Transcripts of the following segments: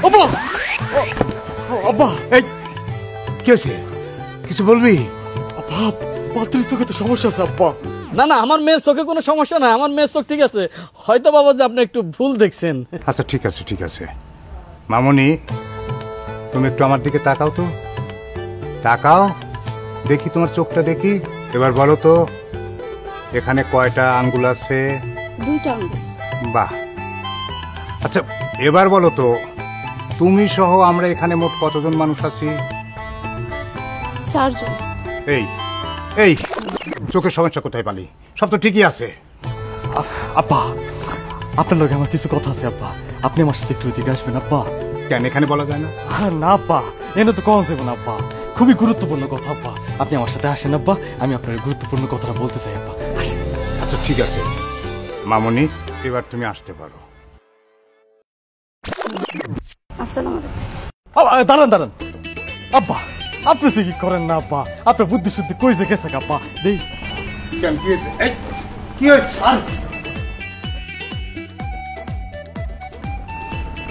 আব্বা আব্বা এই কি হয়েছে কিছু বলবি? আব্বা পাত্রীর চোখে তো সমস্যা আছে আব্বা। না না আমার মেয়ের চোখে কোনো সমস্যা নাই, আমার মেয়ের চোখ ঠিক আছে। হয়তো বাবা যে আপনি একটু ভুল দেখছেন। আচ্ছা ঠিক আছে ঠিক আছে। মামনি তুমি একটু আমার দিকে তাকাও তো, তাকাও দেখি তোমার চোখটা দেখি। এবার বলো তো এখানে কয়টা আঙ্গুল আছে? 2টা আঙ্গুল। বাহ। আচ্ছা এবার বলো তো তুমি সহ আমরা এখানে মোট কতজন মানুষ আছি? 4 জন। এই এই চোখের সমস্যা কোথায় পালি? সব তো ঠিকই আছে। আব্বা আপনার লগে আমার কিছু কথা আছে আব্বা, আপনি আমার সাথে একটু এদিকে আসবেন আব্বা। কেন এখানে বলা যায় না? না আব্বা এনে তো কম যাবো না আব্বা, খুবই গুরুত্বপূর্ণ কথা আব্বা, আপনি আমার সাথে আসেন আব্বা, আমি আপনার গুরুত্বপূর্ণ কথাটা বলতে চাই আব্বা, আসেন। আচ্ছা ঠিক আছে মামনি এবার তুমি আসতে পারো। আসসালামু আলাইকুম। দাঁড়ান দাঁড়ান আব্বা, আপনি যে কি করেন না আব্বা, আপনার বুদ্ধি শুদ্ধি কই যে গেছে আব্বা। দেই কেন কি হয়েছে? এই কি হয়েছে?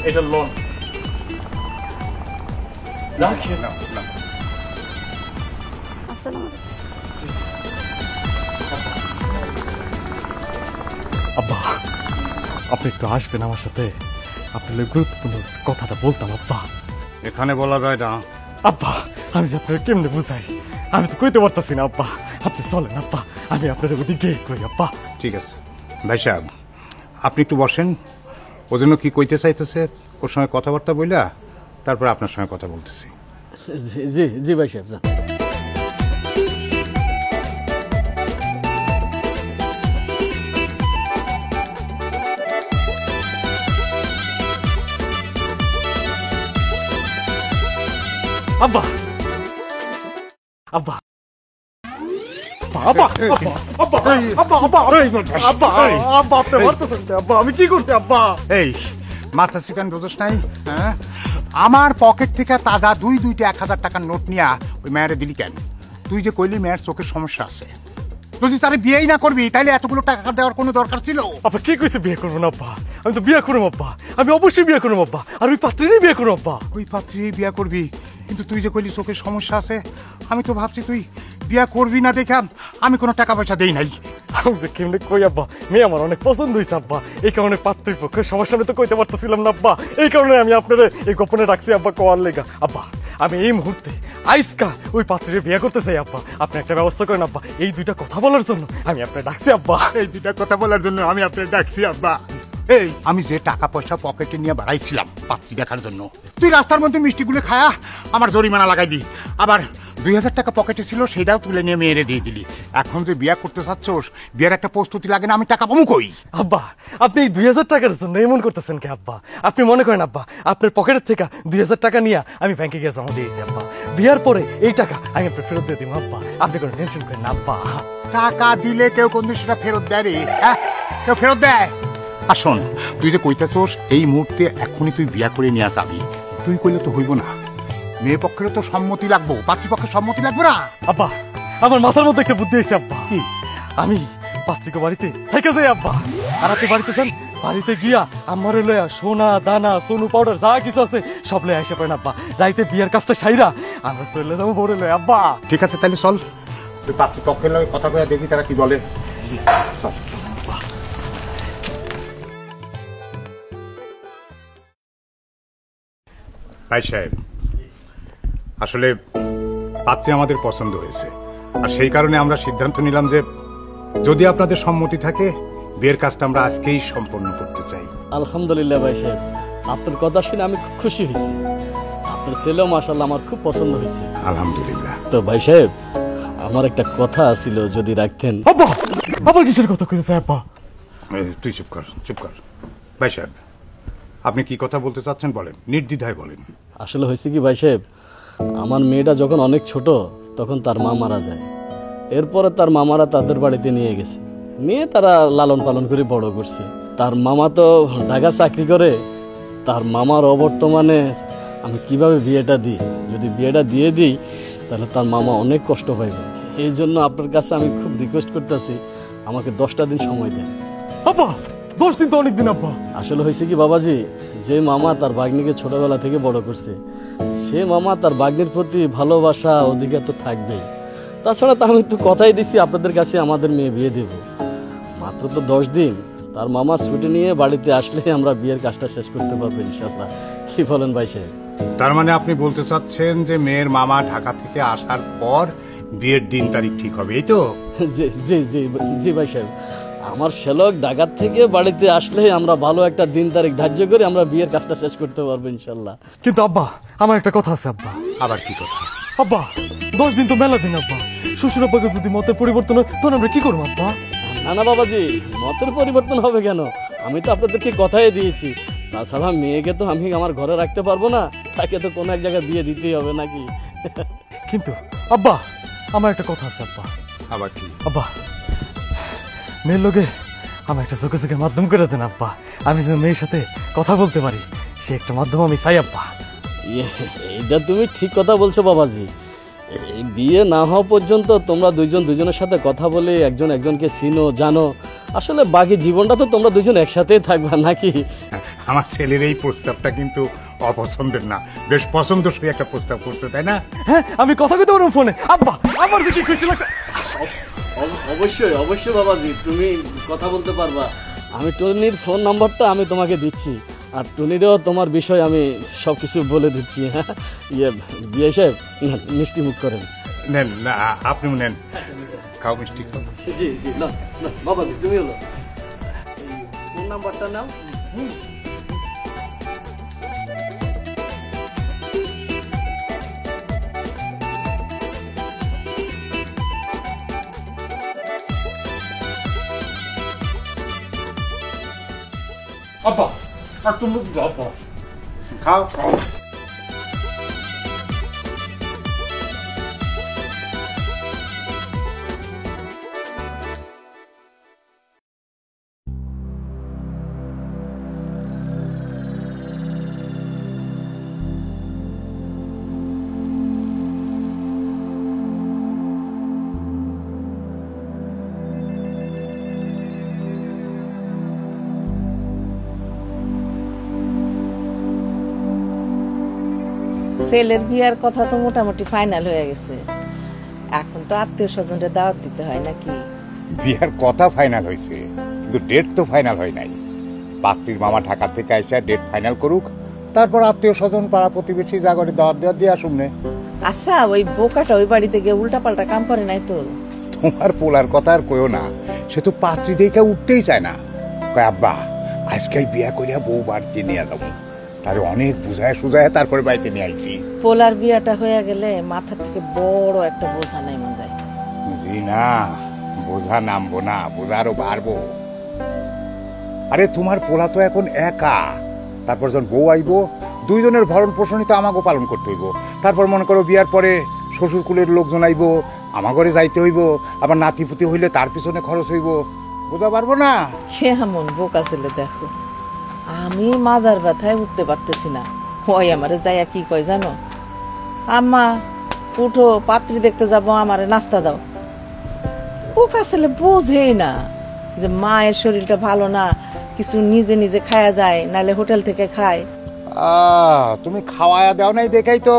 এটা লোন রাখেন না। আসসালামু আলাইকুম। আব্বা আপনি একটু আসবেন আমার সাথে, আপনার গুরুত্বপূর্ণ কথাটা বলতাম আব্বা। এখানে বলা যায় না। আব্বা আমি যে আপনার কেমনে বুঝাই, আমি তো কইতে পারতাছি না আব্বা, আপনি চলেন আব্বা, আমি আপনার ওদিকে কই আব্বা। ঠিক আছে ভাই সাহেব আপনি একটু বসেন, ও জন্য কি কইতে চাইতেছে ওর সঙ্গে কথাবার্তা বইলা তারপর আপনার সঙ্গে কথা বলতেছি। জি জি জি ভাই সাহেব যান। আব্বা আব্বা আব্বা আব্বা আব্বা আব্বা আব্বা আব্বা আপনি মারতেছেন আব্বা, আমি কি করতে আব্বা? এই মাথা চিকান বোঝস নাই? হ্যাঁ আমার পকেট থেকে তাজা দুইটা 1000 টাকার নোট নিয়া ওই মেয়েরে দিলি কেন? তুই যে কইলি মেয়ের চোখের সমস্যা আছে, যদি তারে বিয়েই না করবি তাইলে এতগুলো টাকা দেওয়ার কোনো দরকার ছিল? আব্বা কি কইছে বিয়ে করবো না আব্বা? আমি তো বিয়ে করবো আব্বা, আমি অবশ্যই বিয়ে করবো আব্বা, আর ওই পাত্রীরই বিয়ে করবো আব্বা। ওই পাত্রী বিয়ে করবি, কিন্তু তুই যে কইলি চোখের সমস্যা আছে, আমি তো ভাবছি তুই বিয়ে করবি না দেখে আমি কোনো টাকা পয়সা দেই নাই। আমি যে কেমনে কই আব্বা, মেয়ে আমার অনেক পছন্দ হয়েছে আব্বা, এই কারণে পাত্রীর পক্ষে সবার সামনে তো কইতে পারতেছিলাম না আব্বা, এই কারণে আমি আপনার এই গোপনে রাখছি আব্বা কোয়ার লেগা। আব্বা আমি এই মুহূর্তে আইসকা ওই পাত্রীর বিয়ে করতে চাই আব্বা, আপনি একটা ব্যবস্থা করেন আব্বা, এই 2টা কথা বলার জন্য আমি আপনার ডাকছি আব্বা। এই 2টা কথা বলার জন্য আমি আপনার ডাকছি আব্বা? এই আমি যে টাকা পয়সা পকেটে নিয়ে বাড়াইছিলাম পাত্রী দেখার জন্য, তুই রাস্তার মধ্যে মিষ্টিগুলো খায়া আমার জরিমানা লাগাই দি, আবার 2000 টাকা পকেটে ছিল সেটাও তুলে নিয়ে মেয়েরে দিয়ে দিলি। এখন যে বিয়ে করতে চাচ্ছোস বিয়ের একটা প্রস্তুতি লাগে না, আমি টাকা পাবো কই? আব্বা আপনি এই 2000 টাকার জন্য এমন করতেছেন কে আব্বা? আপনি মনে করেন আব্বা আপনার পকেটের থেকে 2000 টাকা নিয়ে আমি ব্যাংকে গিয়ে জমা দিয়েছি আব্বা, বিয়ার পরে এই টাকা আমি আপনার ফেরত দিয়ে দিব আব্বা, আপনি কোনো টেনশন করেন না আব্বা। টাকা দিলে কেউ কোন সেটা ফেরত দেয় রে? হ্যাঁ কেউ ফেরত দেয়? আর শোন তুই যে কইতেছোস এই মুহূর্তে এখনই তুই বিয়া করে নিয়ে যাবি, তুই কইলে তো হইব না, মেয়ে পক্ষেরও তো সম্মতি লাগবো, পাত্রীপক্ষের সম্মতি লাগবে না? আব্বা আমার মাথার মধ্যে একটা বুদ্ধি হয়েছে আব্বা, কি আমি পাত্রীকে বাড়িতে থেকে যাই আব্বা, আর আপনি বাড়িতে যান, বাড়িতে গিয়া আমার লয়া সোনা দানা সোনু পাউডার যা কিছু আছে সব লয়ে আসে পারেন আব্বা, রাইতে বিয়ের কাজটা সাইরা আমরা চলে যাবো বড় লয় আব্বা। ঠিক আছে তাহলে চল, তুই পাত্রীপক্ষের লগে কথা কয়ে দেখি তারা কি বলে। চল ভাই সাহেব আসলে পাত্রী আমাদের পছন্দ হয়েছে, আর সেই কারণে আমরা সিদ্ধান্ত নিলাম যে যদি আপনাদের সম্মতি থাকে বিয়ের কাজটা আমরা আজকেই সম্পন্ন করতে চাই। আলহামদুলিল্লাহ ভাই সাহেব, আপনার কথা শুনে আমি খুব খুশি হয়েছি, আপনার ছেলেও মাশাআল্লাহ আমার খুব পছন্দ হয়েছে। আলহামদুলিল্লাহ। তো ভাই সাহেব আমার একটা কথা ছিল যদি রাখতেন। আব্বা আবার কিসের কথা কইতেছে আব্বা? তুই চুপ কর চুপ কর। ভাই সাহেব আপনি কি কথা বলতে চাচ্ছেন বলেন, নির্দ্বিধায় বলেন। আসলে হয়েছে কি ভাই সাহেব, আমার মেয়েটা যখন অনেক ছোট তখন তার মা মারা যায়, এরপরে তার মামারা তাদের বাড়িতে নিয়ে গেছে, নিয়ে তারা লালন পালন করে বড় করছে। তার মামা তো ঢাকা চাকরি করে, তার মামার অবর্তমানে আমি কিভাবে বিয়েটা দিই, যদি বিয়েটা দিয়ে দিই তাহলে তার মামা অনেক কষ্ট পাইবে, এই জন্য আপনার কাছে আমি খুব রিকোয়েস্ট করতেছি আমাকে 10টা দিন সময় দেন। আব্বা 10 দিন তো অনেক দিন আব্বা। আসলে হয়েছে কি বাবাজি, যে মামা তার ভাগ্নিকে ছোটবেলা থেকে বড় করছে, সে মামা তার ভাগ্নির প্রতি ভালোবাসা অধিকার তো থাকবেই। তাছাড়া তো আমি তো কথাই দিছি আপনাদের কাছে আমাদের মেয়ে বিয়ে দেব। মাত্র তো 10 দিন, তার মামা ছুটি নিয়ে বাড়িতে আসলে আমরা বিয়ের কাজটা শেষ করতে পারবো ইনশাল্লাহ। কি বলেন ভাই সাহেব? তার মানে আপনি বলতে চাচ্ছেন যে মেয়ের মামা ঢাকা থেকে আসার পর বিয়ের দিন তারিখ ঠিক হবে, এই তো? জি জি জি জি ভাই সাহেব, আমার শ্যালক ঢাকা থেকে বাড়িতে আসলে আমরা ভালো একটা দিন তারিখ ধার্য করে আমরা বিয়ের কাজটা শেষ করতে পারবো ইনশাল্লাহ। কিন্তু আব্বা, আমার একটা কথা আছে আব্বা। আবার কি কথা? আব্বা, 10 দিন তো মেলা দিন আব্বা। শ্বশুর আব্বাকে যদি মতের পরিবর্তন হয় তখন আমরা কি করবো আব্বা? না না বাবাজি, মতের পরিবর্তন হবে কেন? আমি তো আপনাদেরকে কথাই দিয়েছি। তাছাড়া মেয়েকে তো আমি আমার ঘরে রাখতে পারবো না, তাকে তো কোনো এক জায়গায় বিয়ে দিতেই হবে নাকি? কিন্তু আব্বা, আমার একটা কথা আছে আব্বা। আবার কি? আব্বা, মেয়ের লোকে আমার একটা চোখে চোখে মাধ্যম করে দেন আব্বা। আমি যেন মেয়ের সাথে কথা বলতে পারি, সে একটা মাধ্যম আমি চাই আব্বা। এইটা তুমি ঠিক কথা বলছো বাবাজি। এই বিয়ে না হওয়া পর্যন্ত তোমরা দুইজন দুজনের সাথে কথা বলে একজন একজনকে চিনো জানো, আসলে বাকি জীবনটা তো তোমরা দুজন একসাথেই থাকবা নাকি? আমার ছেলের এই প্রস্তাবটা কিন্তু অপছন্দের না, বেশ পছন্দসই একটা প্রস্তাব করছে, তাই না? হ্যাঁ, আমি কথা কইতে পারবো ফোনে আব্বা। আমার দেখি খুশি লাগছে। অবশ্যই অবশ্যই বাবাজি, তুমি কথা বলতে পারবা। আমি টুনির ফোন নাম্বারটা আমি তোমাকে দিচ্ছি, আর টুনিরও তোমার বিষয় আমি সব কিছু বলে দিচ্ছি। হ্যাঁ, বিয়ে সাহেব মিষ্টি মুখ করেন। নেন না, আপনিও নেন, খাও মিষ্টি খাও। জি জি, না না বাবাজি, তুমি হলো ফোন নাম্বারটা নাও। আব্বা, আর তুমি আব্বা খাও খাও। ছেলের বিয়ার কথা তো মোটামুটি ফাইনাল হয়ে গেছে। এখন তো আত্মীয় স্বজনদের দাওয়াত দিতে হয় নাকি? বিয়ার কথা ফাইনাল হয়েছে, কিন্তু ডেট তো ফাইনাল হয় নাই। পাত্রীর মামা ঢাকা থেকে এসে ডেট ফাইনাল করুক, তারপর আত্মীয় স্বজন পাড়া প্রতিবেশী জাগরে দাওয়াত দেওয়া দিয়ে আসুন নে। আচ্ছা, ওই বোকাটা ওই বাড়িতে গিয়ে উল্টা পাল্টা কাম করে নাই তো? তোমার পোলার কথা আর কইও না, সে তো পাত্রী দেখে উঠতেই চায় না। কয় আব্বা, আজকে বিয়া করিয়া বউ বাড়িতে নিয়ে যাবো। তারে অনেক বুঝায় সুঝায় তারপরে বাড়িতে নিয়ে আইছি। পোলার বিয়াটা হয়ে গেলে মাথা থেকে বড় একটা বোঝা নেমে যায়। জি না, বোঝা নামবো না, বোঝা আরো বাড়বো। আরে তোমার পোলা তো এখন একা, তারপর যখন বউ আইবো, দুইজনের ভরণ পোষণই তো আমাকেও পালন করতে হইব। তারপর মনে করো বিয়ার পরে শ্বশুর কুলের লোকজন আইবো, আমার ঘরে যাইতে হইব, আবার নাতিপুতি হইলে তার পিছনে খরচ হইব, বোঝা পারবো না। কেমন বোকা ছেলে দেখো, আমি মাজার ব্যথায় উঠতে পারতেছি না। ওই আমারে যাইয়া কি কয় জানো, আম্মা উঠো, পাত্রী দেখতে যাবো, আমারে নাস্তা দাও। বোকা ছেলে বোঝেই না যে মায়ের শরীরটা ভালো না, কিছু নিজে নিজে খায়া যায়, নাহলে হোটেল থেকে খায়। তুমি খাওয়ায়া দাও নাই দেখাই তো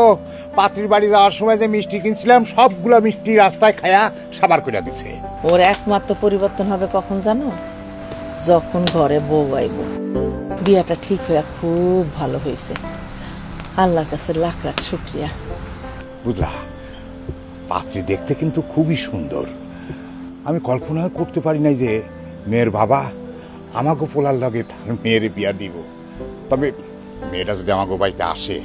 পাত্রীর বাড়ি যাওয়ার সময় যে মিষ্টি কিনছিলাম সবগুলা মিষ্টি রাস্তায় খায়া সাবার করে দিছে। ওর একমাত্র পরিবর্তন হবে কখন জানো, যখন ঘরে বউ আইব। বিয়াটা ঠিক হয়ে খুব ভালো হয়েছে, আল্লাহর কাছে লাখ লাখ শুক্রিয়া। বুঝলা, পাত্রী দেখতে কিন্তু খুবই সুন্দর। আমি কল্পনা করতে পারি নাই যে মেয়ের বাবা আমাকে পোলার লাগে তার মেয়ের বিয়া দিব। তবে মেয়েটা যদি আমাকে বাড়িতে আসে,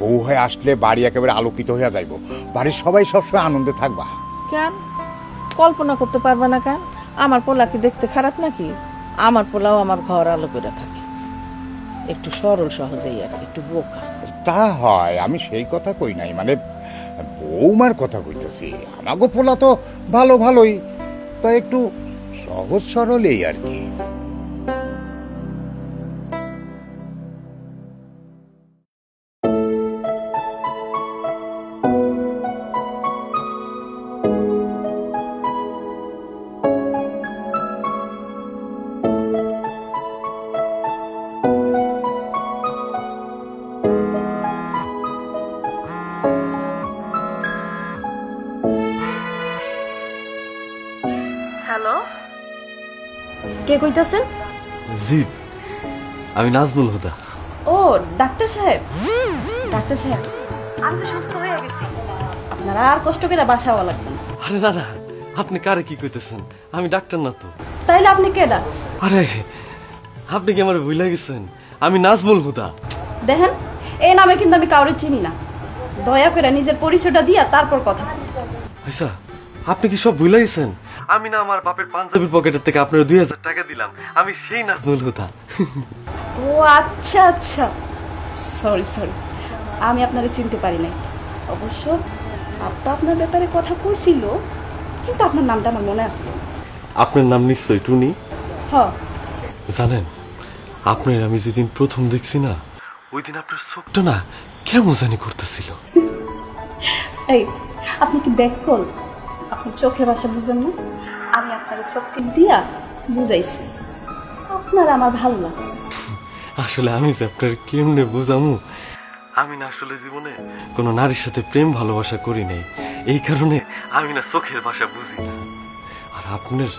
বউ হয়ে আসলে বাড়ি একেবারে আলোকিত হয়ে যাইব, বাড়ির সবাই সবসময় আনন্দে থাকবা। কেন কল্পনা করতে পারবে না কেন? আমার পোলা কি দেখতে খারাপ নাকি? আমার পোলাও আমার ঘর আলো করে থাকে, একটু সরল সহজেই আর একটু বোকা। তা হয়, আমি সেই কথা কই নাই, মানে বৌমার কথা কইতেছি। আমাকে পোলা তো ভালো ভালোই, তা একটু সহজ সরল এই আর কি। হ্যালো, কে কইতাছেন? জি, আমি নাজমুল হুদা। ও ডাক্তার সাহেব, ডাক্তার সাহেব আমি তো সুস্থ হয়ে গেছি, আপনারা আর কষ্ট করে বাসাওয়া লাগবে না। আরে না না, আপনি কারে কি কইতেছেন? আমি ডাক্তার না তো। তাইলে আপনি কেডা? আরে আপনি কি আমার ভুলে গেছেন? আমি নাজমুল হুদা। দেখেন, এই নামে কিন্তু আমি কাউরে চিনি না, দয়া করে নিজের পরিচয়টা দিয়া তারপর কথা বলুন। আচ্ছা, আপনি কি সব ভুলে গেছেন? আমি না আমার বাপের পাঞ্জাবির পকেটের থেকে আপনার 2000 টাকা দিলাম, আমি সেই নাজমুল হুদা। ও আচ্ছা আচ্ছা, সরি সরি, আমি আপনারে চিনতে পারি নাই। অবশ্য আব্বা আপনার ব্যাপারে কথা কইছিল, কিন্তু আপনার নামটা আমার মনে আসছিল না। আপনার নাম নিশ্চয়ই টুনি। হ, জানেন, আপনার আমি যেদিন প্রথম দেখছি না, ওই দিন আপনার চোখটা না কেমন জানি করতেছিল। এই আপনি কি ব্যাককল? আপনি চোখের ভাষা বুঝেন না? আমি আপনার চোখটি দিয়া বুঝাইছি, আপনার আমার ভালো লাগছে। আসলে আমি যে আপনার কেমনে বুঝামু, আমি না আসলে জীবনে কোনো নারীর সাথে প্রেম ভালোবাসা করি নাই, এই কারণে আমি না চোখের ভাষা বুঝি না। আর আপনার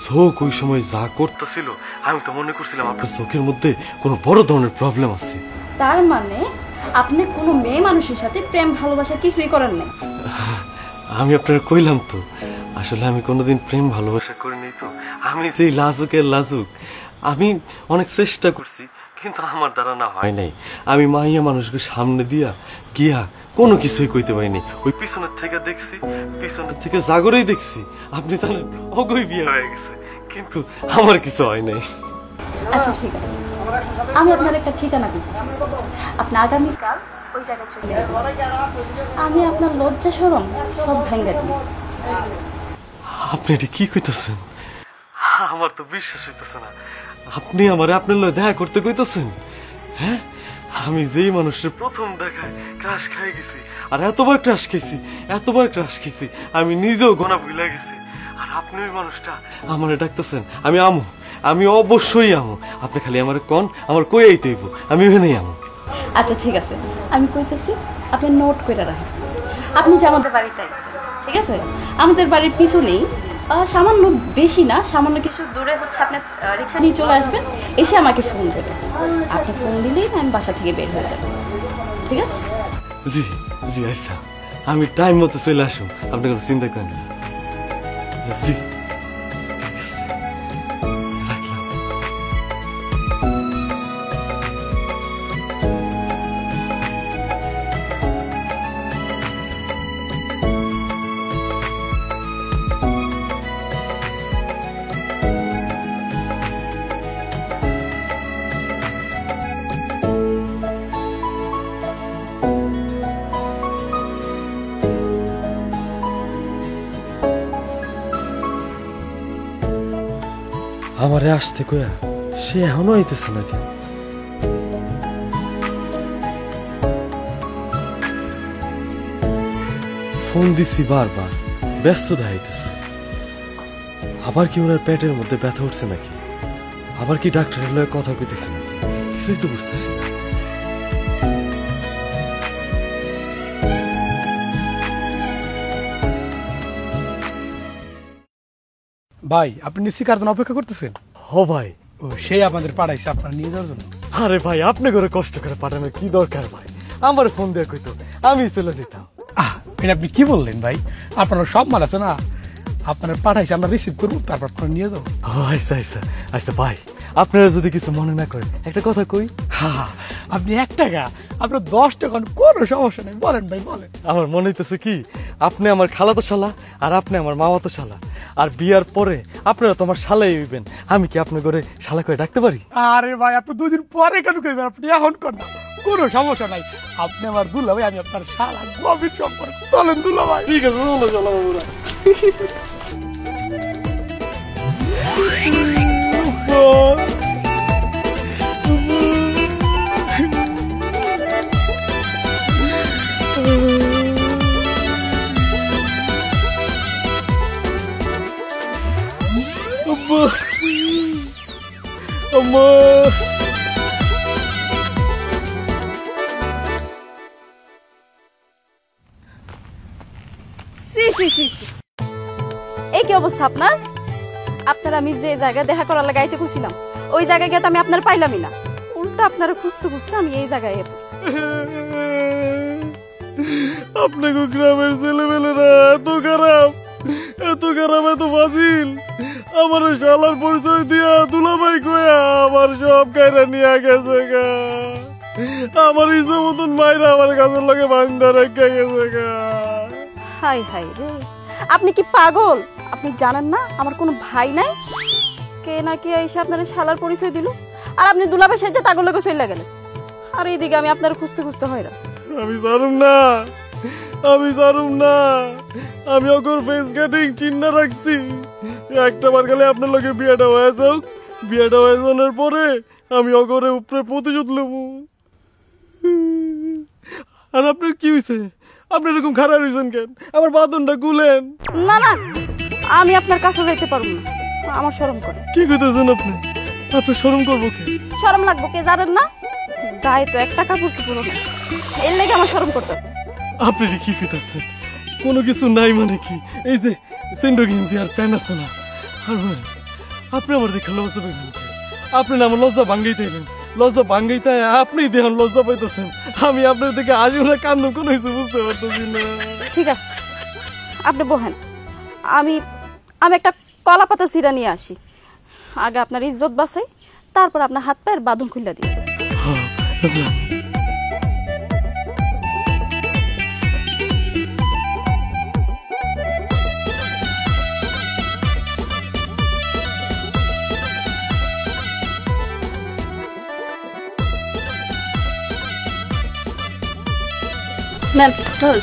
চোখ ওই সময় যা করতেছিল, আমি তো মনে করছিলাম আপনার চোখের মধ্যে কোনো বড় ধরনের প্রবলেম আছে। তার মানে আপনি কোনো মেয়ে মানুষের সাথে প্রেম ভালোবাসা কিছুই করেন নাই? আমি আপনার কইলাম তো, আসলে আমি কোনোদিন প্রেম ভালোবাসা করি নাই তো। আমি যে লাজুকের লাজুক, আমি অনেক চেষ্টা করছি, কিন্তু আমার দ্বারা না হয় নাই। আমি মাইয়া মানুষকে সামনে দিয়া গিয়া কোনো কিছুই কইতে পারিনি। ওই পিছনের থেকে দেখছি, পিছনের থেকে জাগরেই দেখছি, আপনি জানেন অগই বিয়ে হয়ে গেছে, কিন্তু আমার কিছু হয় নাই। আচ্ছা ঠিক আছে, আমি আপনার একটা ঠিকানা দিই, আপনি আগামীকাল ওই জায়গায় চলে যাবেন। আমি আপনার লজ্জা শরম সব ভাঙ্গা দিই। আপনি এটা কি কইতেছেন? আমার তো বিশ্বাস হইতেছে না, আপনি আমারে আপনার লগে দেখা করতে কইতেছেন? হ্যাঁ, আমি যেই মানুষের প্রথম দেখায় ক্রাশ খাই গেছি, আর এতবার ক্রাশ খাইছি, এতবার ক্রাশ খাইছি, আমি নিজেও গোনা ভুলে গেছি, আর আপনি ওই মানুষটা আমারে ডাকতেছেন। আমি আমু, আমি অবশ্যই আমু। আপনি খালি আমার কন, আমার কই আইতে হইব, আমি ওখানেই আমু। আচ্ছা ঠিক আছে, আমি কইতেছি, আপনি নোট করে রাখেন। আপনি যে আমাদের বাড়িতে আইছেন, ঠিক আছে? আমাদের বাড়ির পিছনেই সামান্য, বেশি না, সামান্য কিছু দূরে হচ্ছে আপনি রিক্সা নিয়ে চলে আসবেন, এসে আমাকে ফোন দেবেন। আপনি ফোন দিলেই আমি বাসা থেকে বের হয়ে যাব, ঠিক আছে? জি জি, আচ্ছা, আমি টাইম মতো চলে আসুন, আপনি কোনো চিন্তা করেন না। জি ঠিক আছে, রাখলাম। আমারে আসতে কয়া সে এখনো আইতেছে না কেন? ফোন দিছি বারবার, ব্যস্ত দেখাইতেছে। আবার কি ওনার পেটের মধ্যে ব্যথা উঠছে নাকি? আবার কি ডাক্তারের লগে কথা কইতেছে নাকি? কিছুই তো বুঝতেছি না। ভাই, আপনি নিশ্চয়ই কার জন্য অপেক্ষা করতেছেন? ও ভাই, ও সেই আপনাদের পাঠাইছে আপনারা নিয়ে যাওয়ার জন্য। আরে ভাই, আপনি করে কষ্ট করে পাঠানোর কি দরকার ভাই? আমার ফোন দিয়ে কইতো, আমি চলে যেতাম। এটা আপনি কি বললেন ভাই? আপনার সব মাল আছে না, আপনার পাঠাইছে, আমরা রিসিভ করবো, তারপর আপনারা নিয়ে যাবো। আচ্ছা আচ্ছা আচ্ছা ভাই, আপনারা যদি কিছু মনে না করেন একটা কথা কই। আপনি 1 টাকা, আপনার 10 টাকা, কোনো সমস্যা নেই, বলেন ভাই বলেন। আমার মনে হইতেছে কি, আপনি আমার খালাতো শালা আর আপনি আমার মামাতো শালা, আর বিয়ার পরে আপনারা তো আমার শালাই হইবেন। আমি কি আপনার ঘরে শালা করে ডাকতে পারি? আরে ভাই, আপনি 2 দিন পরে কেন কইবেন? আপনি এখন কর না, কোনো সমস্যা নাই। আপনি আমার দুলা ভাই, আমি আপনার শালা, গভীর সম্পর্ক। চলেন দুলা ভাই। ঠিক আছে, চলো চলো বাবুরা। সি সি সি এই কি অবস্থা আপনার? আপনার আমি যে জায়গায় দেখা করার লাগে আইতে খুঁজছিলাম ওই জায়গায় গিয়ে তো আমি আপনার পাইলামই না, উল্টা আপনারা খুঁজতে খুঁজতে আমি এই জায়গায় এসে পড়ছি। আপনাকে গ্রামের ছেলেমেলেরা এত খারাপ, এত খারাপ, এত ফাজিল। আমার শালার পরিচয় দিয়া দুলাভাই কয়া আমার সব কায়রা নিয়ে গেছে গা। আমার ইচ্ছা মতন মাইরা আমার কাছের লগে বান্ধা রেখে গেছে গা। হাই হাই রে, আপনি কি পাগল? আপনি জানেন না আমার কোনো ভাই নাই? কে না কে এসে আপনার শালার পরিচয় দিল, আর আপনি দুলাভাই সেজে তাগল লগে চলে গেলেন, আর এইদিকে আমি আপনার খুঁজতে খুঁজতে হয়রান। আমি জানুম না, আমি জানুম না। আমি ওর ফেস কাটিং চিহ্ন রাখছি। একটা বার গেলে আপনার লগে বিয়েটা হয়ে যাও, বিয়েটা হয়ে যাওয়ার পরে আমি ওগরে উপরে প্রতিশোধ নেব। আর আপনার কি হয়েছে? আপনি এরকম খারাপ হয়েছেন কেন? আমার বাদনটা গুলেন। না না, আমি আপনার কাছে যাইতে পারবো না, আমার শরম করে। কি কইতেছেন আপনি? আপনার শরম করবো কে? শরম লাগবো কে জানেন না? গায়ে তো একটা কাপড় চুপড় না, এর লেগে আমার শরম করতেছে। আপনি কি কইতেছেন? কোনো কিছু নাই মানে কি? এই যে সেন্ডো গেঞ্জি আর প্যান্ট আছে না, আর আপনি আমার দেখে লজ্জা পাইবেন? আপনি না আমার লজ্জা ভাঙ্গাইতেইবেন, লজ্জা ভাঙ্গাইতে আপনি দেখেন লজ্জা পাইতেছেন। আমি আপনার থেকে আসবো না কান্দো কোনো কিছু বুঝতে পারতেছি না। ঠিক আছে, আপনি বহেন, আমি আমি একটা কলা পাতা চিরা নিয়ে আসি। আগে আপনার ইজ্জত বাঁচাই, তারপর আপনার হাত পায়ের বাঁধন খুলে দিই। আচ্ছা। নেন ধরুন।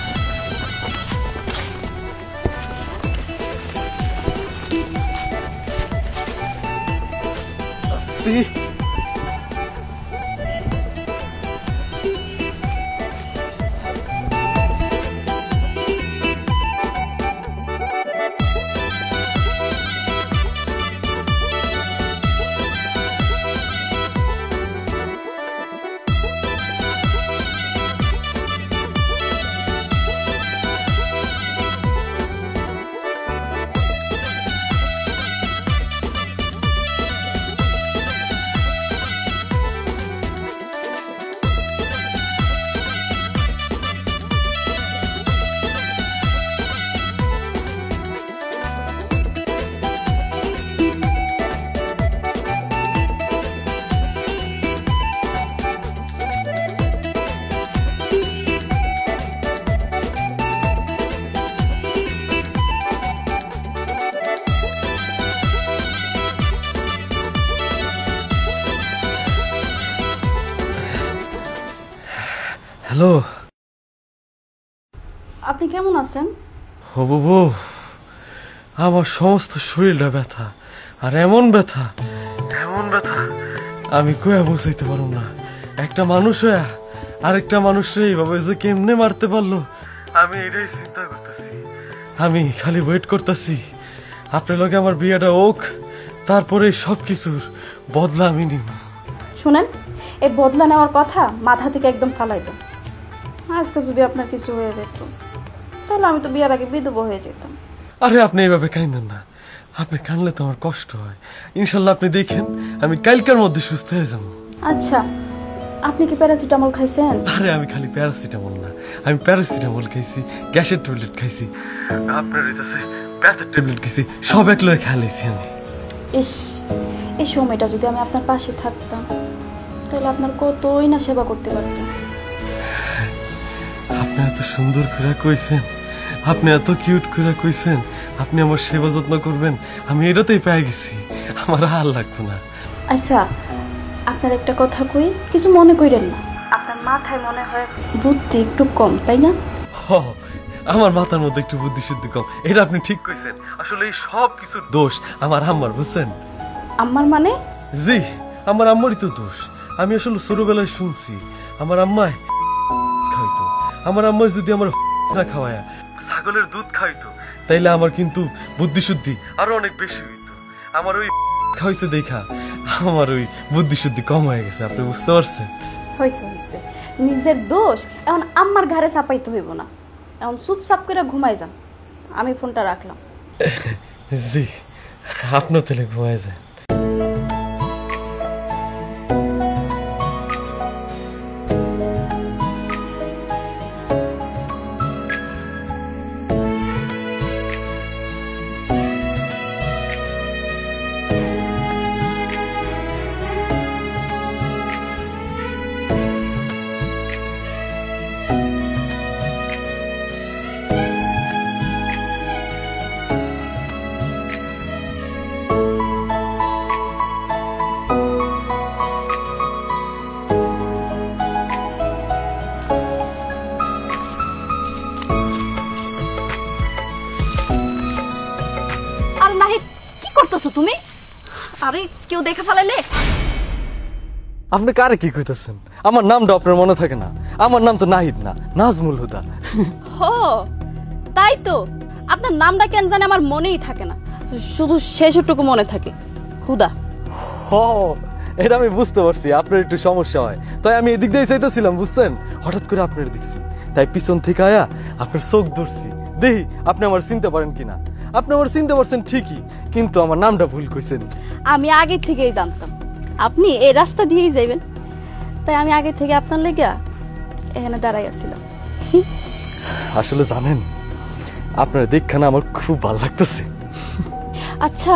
হ্যালো, আপনি কেমন আছেন? ও বাবু, আমার সমস্ত শরীরটা ব্যথা, আর এমন ব্যথা, এমন ব্যথা আমি কয়া বুঝাইতে পারব না। একটা মানুষ হইয়া আরেকটা মানুষরে এইভাবে যে কেমনে মারতে পারলো, আমি এটাই চিন্তা করতেছি। আমি খালি ওয়েট করতেছি আপনার লগে আমার বিয়েটা হোক, তারপরে সব কিছুর বদলা আমি নিব। শুনেন, এই বদলা নেওয়ার কথা মাথা থেকে একদম ফালাই দেন। আজকে যদি আপনার কিছু হয়ে যেত, তাহলে আমি তো বিয়ের আগে বিধবা হয়ে যেতাম। আরে আপনি এইভাবে কাঁদেন না, আপনি কানলে তো আমার কষ্ট হয়। ইনশাল্লাহ আপনি দেখেন আমি কালকের মধ্যে সুস্থ হয়ে যাব। আচ্ছা, আপনি কি প্যারাসিটামল খাইছেন? আরে আমি খালি প্যারাসিটামল না, আমি প্যারাসিটামল খাইছি, গ্যাসের ট্যাবলেট খাইছি, আপনার হইতাছে ব্যথার ট্যাবলেট খাইছি, সব একলো খেয়ালাইছি আমি। ইস, এই সময়টা যদি আমি আপনার পাশে থাকতাম, তাহলে আপনার কতই না সেবা করতে পারতাম। আপনি এত সুন্দর করে কইছেন, আপনি এত কিউট করে কইছেন, আপনি আমার সেবা যত্ন করবেন, আমি এটাতেই পেয়ে গেছি, আমার আর লাগবে না। আচ্ছা, আপনার একটা কথা কই, কিছু মনে করেন না। আপনার মাথায় মনে হয় বুদ্ধি একটু কম, তাই না? আমার মাথার মধ্যে একটু বুদ্ধি শুদ্ধি কম, এটা আপনি ঠিক কইছেন। আসলে এই সব কিছুর দোষ আমার আম্মার, বুঝছেন? আম্মার মানে? জি, আমার আম্মারই তো দোষ। আমি আসলে ছোটবেলায় শুনছি আমার আম্মায় খাইতো, আমার আম্মায় যদি আমার না খাওয়ায়া ছাগলের দুধ খাইতো, তাইলে আমার কিন্তু বুদ্ধি শুদ্ধি আরো অনেক বেশি হইতো। আমার ওই খাইছে দেখা আমার ওই বুদ্ধি শুদ্ধি কম হয়ে গেছে, আপনি বুঝতে পারছেন? হয়েছে হয়েছে, নিজের দোষ এখন আম্মার ঘাড়ে চাপাইতে হইব না। এখন চুপচাপ করে ঘুমাই যান, আমি ফোনটা রাখলাম। জি, আপনিও তাহলে ঘুমায় যায়। আর নাহিদ কি করতেছো তুমি? আরে কেউ দেখে ফেলাইলে? আপনি কারে কি কইতাছেন? আমার নামটা আপনার মনে থাকে না? আমার নাম তো নাহিদ না, নাজমুল হুদা। হো তাই তো, আপনার নামটা কেন জানি আমার মনেই থাকে না, শুধু শেষটুকু মনে থাকে, হুদা। ও, এটা আমি বুঝতে পারছি আপনার একটু সমস্যা হয়, তাই আমি এদিক দিয়ে চাইতেছিলাম, বুঝছেন? হঠাৎ করে আপনার দেখছি, তাই পিছন থেকে আয়া আপনার চোখ ধরছি, দেখি আপনি আমার চিনতে পারেন কিনা। আপনি আমার চিনতে পারছেন ঠিকই, কিন্তু আমার নামটা ভুল কইছেন। আমি আগে থেকেই জানতাম আপনি এই রাস্তা দিয়েই যাইবেন, তাই আমি আগে থেকে আপনার লেগে এখানে দাঁড়াই আছিলাম। আসলে জানেন, আপনার দেখখানা আমার খুব ভালো লাগতেছে। আচ্ছা,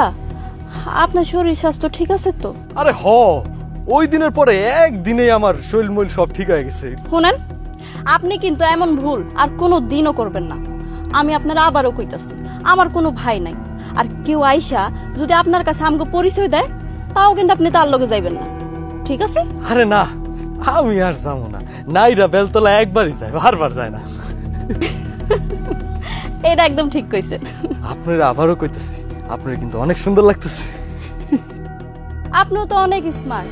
আপনার শরীর স্বাস্থ্য ঠিক আছে তো? আরে হ, ওই দিনের পরে একদিনেই আমার শরীর মইল সব ঠিক হয়ে গেছে। শুনেন, আপনি কিন্তু এমন ভুল আর কোনো দিনও করবেন না। আমি আপনার আবারও কইতাছি, আমার কোনো ভাই নাই, আর কেউ আইসা যদি আপনার কাছে আমগো পরিচয় দেয়, তাও কিন্তু আপনি তার লগে যাইবেন না, ঠিক আছে? আরে না, আমি আর যাবো না। নাইরা বেলতলা একবারই যায়, বারবার যায় না। এটা একদম ঠিক কইছেন। আপনারা আবারও কইতেছি, আপনার কিন্তু অনেক সুন্দর লাগতেছে। আপনিও তো অনেক স্মার্ট।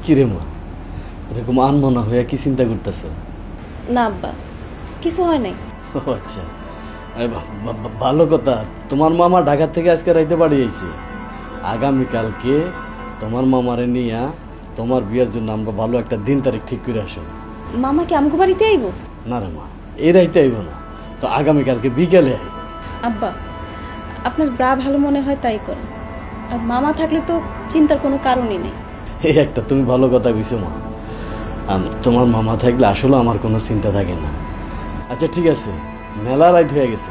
কিরে মা, এরকম আনমনা হইয়া কি চিন্তা করতেছ? না আব্বা, কিছু হয় নাই। ও আচ্ছা, ভালো কথা। তোমার মামা ঢাকা থেকে আজকে রাইতে বাড়ি আইছে। আগামীকালকে তোমার মামারে নিয়ে তোমার বিয়ের জন্য আমরা ভালো একটা দিন তারিখ ঠিক করে আসো। মামা কি আমগো বাড়িতে আইব? না রে মা, এই রাইতে আইব না তো, আগামীকালকে বিকেলে আইব। আব্বা, আপনার যা ভালো মনে হয় তাই করেন, আর মামা থাকলে তো চিন্তার কোনো কারণই নেই। এই একটা তুমি ভালো কথা কইছো মা, তোমার মামা থাকলে আসলে আমার কোনো চিন্তা থাকে না। আচ্ছা ঠিক আছে, মেলা রাত হয়ে গেছে,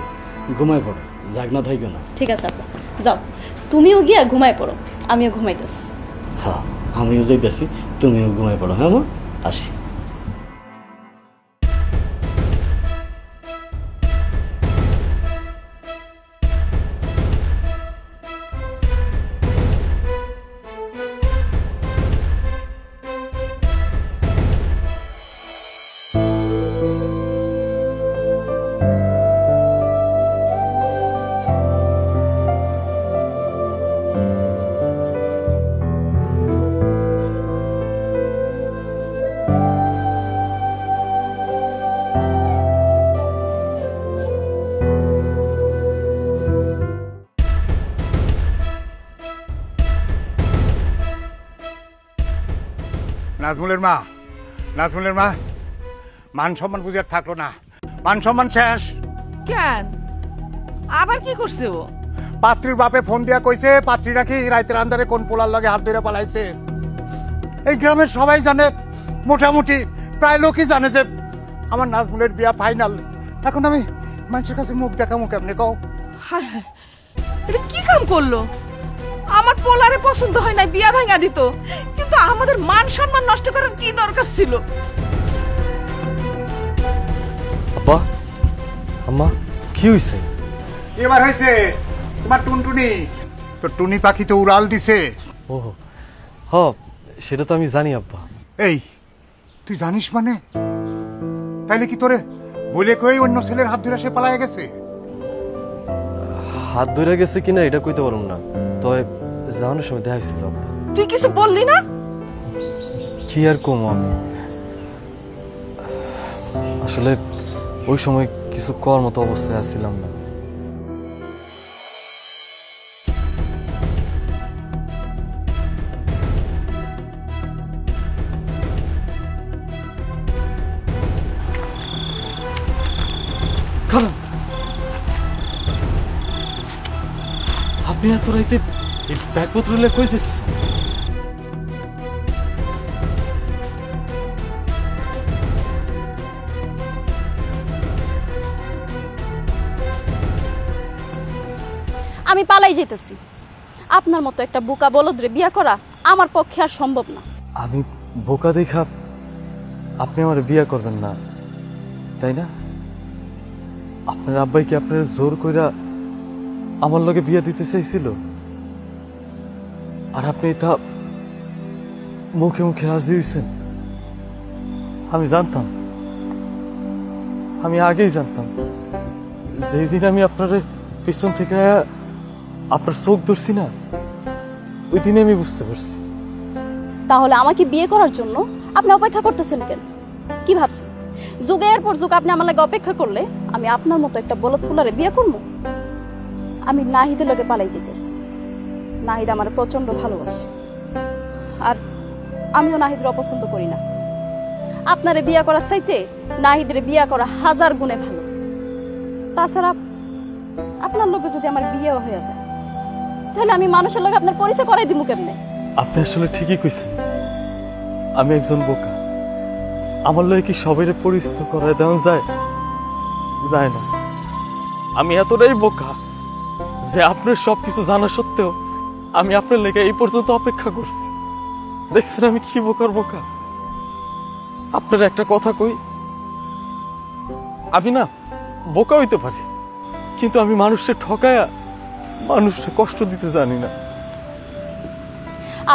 ঘুমায় পড়ো, জাগনা থাকবে না। ঠিক আছে আব্বা, যাও তুমিও গিয়া ঘুমায় পড়ো, আমিও ঘুমাইতেছি। হ্যাঁ, আমিও যাইতেছি, তুমিও ঘুমায় পড়ো। হ্যাঁ মা, আসি। নাজমুলের মা, নাজমুলের মা, মান সম্মান বুঝে আর থাকলো না, মান সম্মান শেষ। কেন আবার কি করছে ও? পাত্রীর বাপে ফোন দিয়া কইছে পাত্রী নাকি রাইতের আন্ধারে কোন পোলার লগে হাত ধরে পালাইছে। এই গ্রামের সবাই জানে, মোটামুটি প্রায় লোকই জানে যে আমার নাজমুলের বিয়া ফাইনাল। এখন আমি মানুষের কাছে মুখ দেখামু কেমনে কও? হায় হায়, এটা কি কাম করলো? আমার পোলারে পছন্দ হয় না, বিয়া ভাঙা দিত, কিন্তু আমাদের মান সম্মান নষ্ট করার কি দরকার ছিল? আব্বা, আম্মা, কি হইছে? এবার হয়েছে তোমার টুনটুনি, তো টুনি পাখি তো উড়াল দিছে। ও হ, সেটা তো আমি জানি আব্বা। এই তুই জানিস মানে? তাইলে কি তোরে বলে কই অন্য ছেলের হাত ধরে সে পালায় গেছে? হাত ধরে গেছে কিনা এটা কইতে পারুম না, তবে যাওয়ানোর সময় দেখা হয়েছিল আব্বা। তুই কিছু বললি না? কি আর কম আমি আসলে ওই সময় কিছু করার মতো অবস্থায় আসছিলাম না। আপনি এত রাইতে এই ব্যাগপত্র নিয়ে কই যেতেছেন? আমি পালাই যেতেছি। আপনার মতো একটা বোকা বলদরে বিয়া করা আমার পক্ষে আর সম্ভব না। আমি বোকা দেখা আপনি আমার বিয়ে করবেন না তাই না? আপনার আব্বাই কি আপনার জোর কইরা আমার লগে বিয়ে দিতে চাইছিল? আর আপনি তা মুখে মুখে রাজি হইছেন? আমি জানতাম, আমি আগেই জানতাম। যেই দিন আমি আপনার পিছন থেকে আপনার চোখ ধরছি না, ওই দিনে আমি বুঝতে পারছি। তাহলে আমাকে বিয়ে করার জন্য আপনি অপেক্ষা করতেছেন কেন? কি ভাবছেন যুগের পর যুগ আপনি আমার লাগে অপেক্ষা করলে আমি আপনার মতো একটা বলদ পুলারে বিয়ে করবো? আমি নাহিদের লগে পালাই যেতেছি। নাহিদ আমার প্রচন্ড ভালোবাসে, আর আমিও নাহিদের অপছন্দ করি না। আপনারে বিয়ে করার চাইতে নাহিদের বিয়ে করা 1000 গুণে ভালো। তাছাড়া আপনার লোকে যদি আমার বিয়ে হয়ে যায় তাহলে আমি মানুষের লোক আপনার পরিচয় করাই দিব কেমনে? আপনি আসলে ঠিকই কইছেন, আমি একজন বোকা। আমার লয় কি সবাইরে পরিচিত করায় দেওয়া যায়? যায় না। আমি এতটাই বোকা যে আপনার সবকিছু জানা সত্ত্বেও আমি আপনার লেগে এই পর্যন্ত অপেক্ষা করছি। দেখছেন আমি কি বোকার বোকা। আপনার একটা কথা কই, আমি না বোকা হইতে পারি, কিন্তু আমি মানুষকে ঠকায়া মানুষকে কষ্ট দিতে জানি না।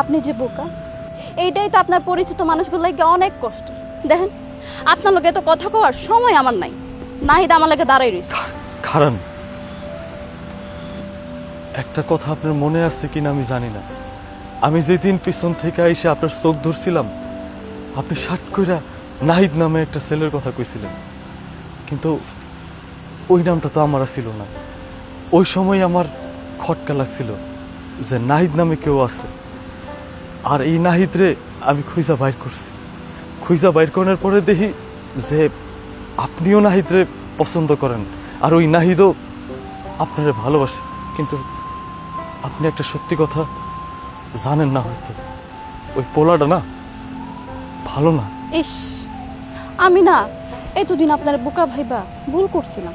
আপনি যে বোকা এইটাই তো আপনার পরিচিত মানুষগুলো লাগে অনেক কষ্ট। দেখেন আপনার লোকে তো কথা কওয়ার সময় আমার নাই। নাহিদ আমার লাগে দাঁড়াই রয়েছে। কারণ একটা কথা আপনার মনে আছে কিনা আমি জানি না, আমি যেদিন পিছন থেকে এসে আপনার চোখ ধরছিলাম, আপনি শার্ট কইরা নাহিদ নামে একটা ছেলের কথা কইছিলেন, কিন্তু ওই নামটা তো আমার ছিল না। ওই সময় আমার খটকা লাগছিল যে নাহিদ নামে কেউ আছে। আর এই নাহিদ রে আমি খুঁজা বাইর করছি। খুঁজা বাইর করার পরে দেখি যে আপনিও নাহিদ রে পছন্দ করেন, আর ওই নাহিদও আপনারে ভালোবাসে। কিন্তু আপনি একটা সত্যি কথা জানেন না হয়তো, ওই পোলাটা না ভালো না। ইস, আমি না এতদিন আপনার বোকা ভাইবা ভুল করছিলাম।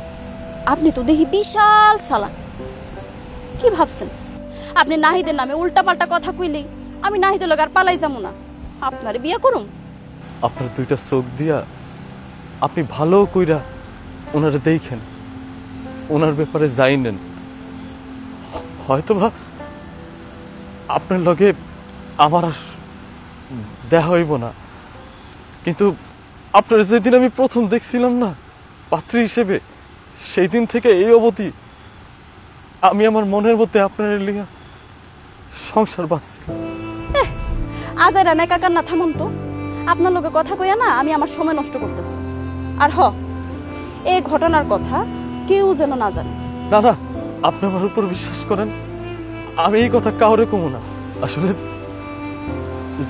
আপনি তো দেখি বিশাল চালাক। কি ভাবছেন আপনি নাহিদের নামে উল্টা পাল্টা কথা কইলেই আমি নাহিদের লগে আর পালাই যাবো না, আপনার বিয়ে করুম? আপনার দুইটা চোখ দিয়া আপনি ভালো কইরা ওনারে দেখেন, ওনার ব্যাপারে জানেন। হয়তোবা আপনার লগে আমার আর দেখা হইব না, কিন্তু আপনার যেদিন আমি প্রথম দেখছিলাম না পাত্রী হিসেবে, সেই দিন থেকে এই অবধি আমি আমার মনের মধ্যে আপনার লিগা সংসার বাঁচছিলাম। আজাইরা না কাকার না থামুন তো। আপনার লোকে কথা কইয়া না আমি আমার সময় নষ্ট করতেছি। আর এই ঘটনার কথা কেউ যেন না জানে। না না, আপনি আমার উপর বিশ্বাস করেন, আমি এই কথা কাউরে কমু না। আসলে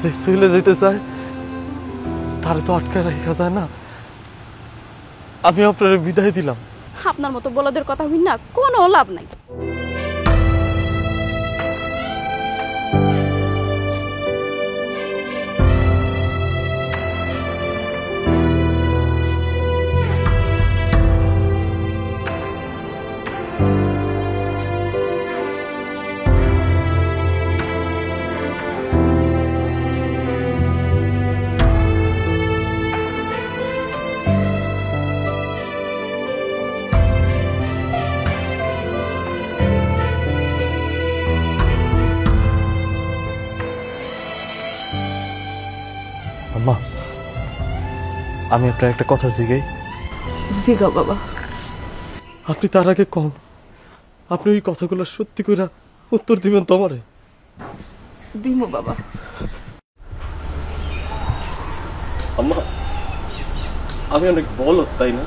যে চলে যেতে চায় তারে তো আটকায় রাখা যায় না। আমি আপনার বিদায় দিলাম। আপনার মতো বলদের কথা হই না কোনো লাভ নাই। আম্মা, আমি আপনার একটা কথা জিগাই। জিগা বাবা। আপনি তার আগে কম, আপনি ওই কথাগুলো সত্যি করে উত্তর দিবেন তো আমারে? দিমু বাবা। আম্মা আমি অনেক বলদ, তাই না?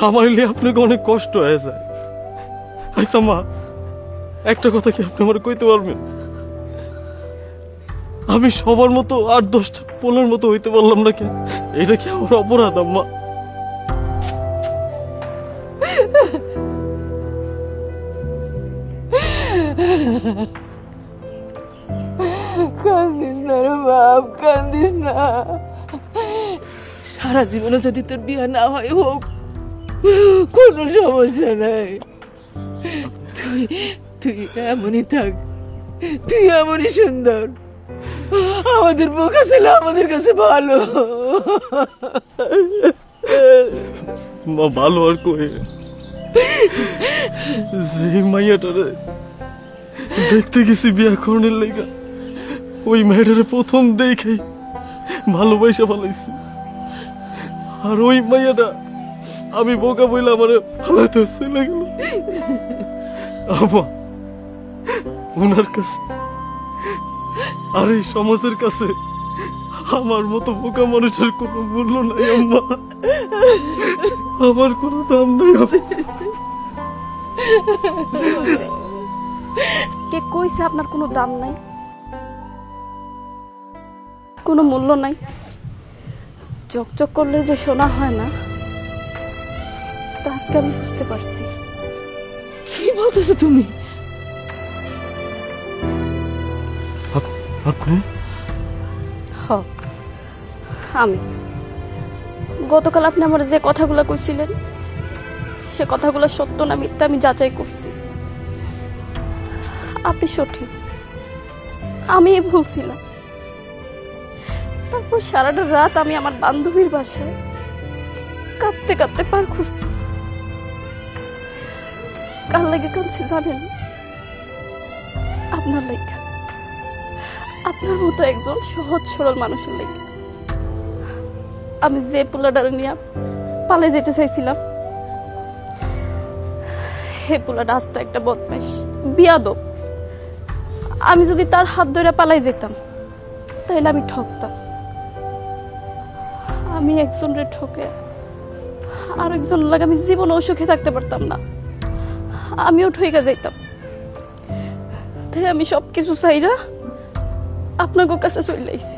আমার লিয়ে আপনাকে অনেক কষ্ট হয়ে যায়। আচ্ছা মা, একটা কথা কি আপনি আমার কইতে পারবেন? আমি সবার মতো 8-10টা পোলার মতো হইতে পারলাম না কেন? এটা কি আমার অপরাধ আম্মা? কান্দিস না রে বাপ, কান্দিস না। সারা জীবনে যদি তোর বিয়ে না হয় হোক, কোনো সমস্যা নাই। তুই তুই এমনই থাক, তুই এমনই সুন্দর। আমাদের বোকা ছেলে আমাদের কাছে ভালো। মা ভালো আর কই, যে মাইয়াটারে দেখতে গেছি বিয়া করণের লেগা, ওই মেয়েটারে প্রথম দেখেই ভালোবাসা ফেলাইছি। আর ওই মাইয়াটা আমি বোকা বইলে আমার হালাতে চলে গেল। ওনার কাছে আর এই সমাজের কাছে আমার মতো বোকা মানুষের কোনো মূল্য নাই আম্মা, আমার কোনো দাম নাই। কে কইছে আপনার কোনো দাম নাই, কোনো মূল্য নাই? চকচক করলে যে শোনা হয় না, তা আজকে আমি বুঝতে পারছি। কি বলতেছো তুমি? আপনি? আমি গতকাল আপনি আমার যে কথাগুলো কইছিলেন, সে কথাগুলো সত্য না মিথ্যা আমি যাচাই করছি। আপনি সঠিক, আমি ভুলছিলাম। তারপর সারাটা রাত আমি আমার বান্ধবীর বাসায় কাঁদতে কাঁদতে পার করছি। কার লাগে কাঁদছি জানেন? আপনার লাগে, আপনার মতো একজন সহজ সরল মানুষের লাগে। আমি যে পোলাডারে নিয়ে পালে যেতে চাইছিলাম, হে পোলাডা আস্ত একটা বদমাইশ, বিয়াদব। আমি যদি তার হাত ধরে পালাই যেতাম, তাহলে আমি ঠকতাম। আমি একজনরে ঠকে আর একজন লাগে আমি জীবনে অসুখে থাকতে পারতাম না, আমিও ঠইকা যাইতাম। তাই আমি সবকিছু চাইরা আপনার কাছে চলে আইছি।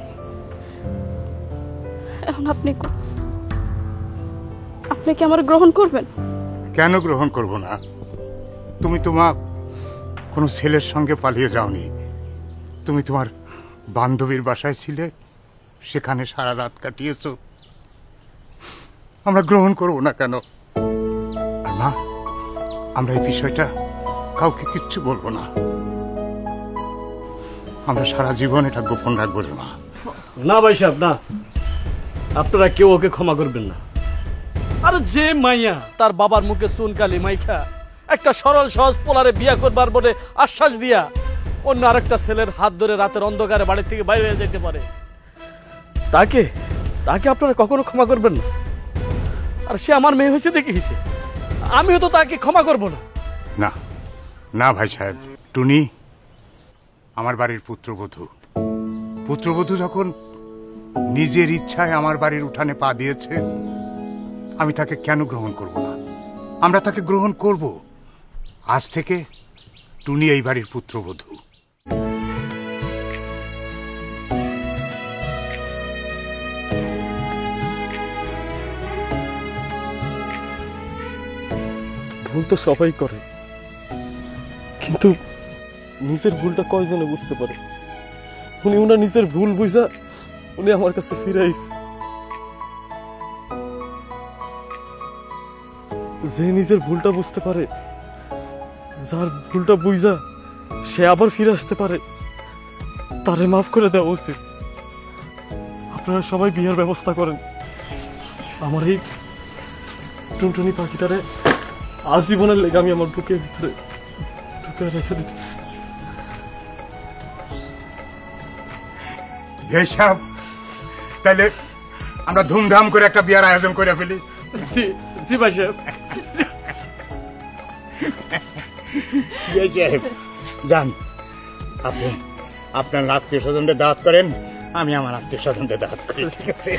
এখন আপনি আপনি কি আমার গ্রহণ করবেন? কেন গ্রহণ করব না? তুমি তোমার কোনো ছেলের সঙ্গে পালিয়ে যাওনি, তুমি তোমার বান্ধবীর বাসায় ছিলে, সেখানে সারা রাত কাটিয়েছো। আমরা গ্রহণ করব না কেন? আর মা, আমরা এই বিষয়টা কাউকে কিচ্ছু বলবো না, আমরা সারা জীবন এটা গোপন রাখবো রে মা। না ভাই সাহেব, না, আপনারা কেউ ওকে ক্ষমা করবেন না। আর যে মাইয়া তার বাবার মুখে চুনকালি মাইখা একটা সরল সহজ পোলারে বিয়া করবার বলে আশ্বাস দিয়া অন্য আরেকটা ছেলের হাত ধরে রাতের অন্ধকারে বাড়ি থেকে বাইরে হয়ে যেতে পারে, তাকে তাকে আপনারা কখনো ক্ষমা করবেন না। আর সে আমার মেয়ে হয়েছে দেখে হয়েছে, আমিও তো তাকে ক্ষমা করব না। না না ভাই সাহেব, টুনি আমার বাড়ির পুত্রবধূ। পুত্রবধূ যখন নিজের ইচ্ছায় আমার বাড়ির উঠানে পা দিয়েছে, আমি তাকে কেন গ্রহণ করব না? আমরা তাকে গ্রহণ করব। আজ থেকে টুনি এই বাড়ির পুত্রবধূ। ভুল তো সবাই করে, কিন্তু নিজের ভুলটা কয়জনে বুঝতে পারে? উনি ওনার নিজের ভুল বুঝা উনি আমার কাছে ফিরে আইছে। যে নিজের ভুলটা বুঝতে পারে, যার ভুলটা বুঝা সে আবার ফিরে আসতে পারে, তারে মাফ করে দেওয়া উচিত। আপনারা সবাই বিয়ের ব্যবস্থা করেন। আমার এই টুনটুনি পাখিটারে আজীবনের লেগে আমি আমার বুকের ভিতরে ঢুকে রেখে দিতেছি। সাহেব, তাহলে আমরা ধুমধাম করে একটা বিয়ার আয়োজন করে ফেলি। জি ভাই সাহেব। যান, আপনি আপনার আত্মীয় স্বজনদের দাওয়াত করেন, আমি আমার আত্মীয় স্বজনদের দাওয়াত করি, ঠিক আছে?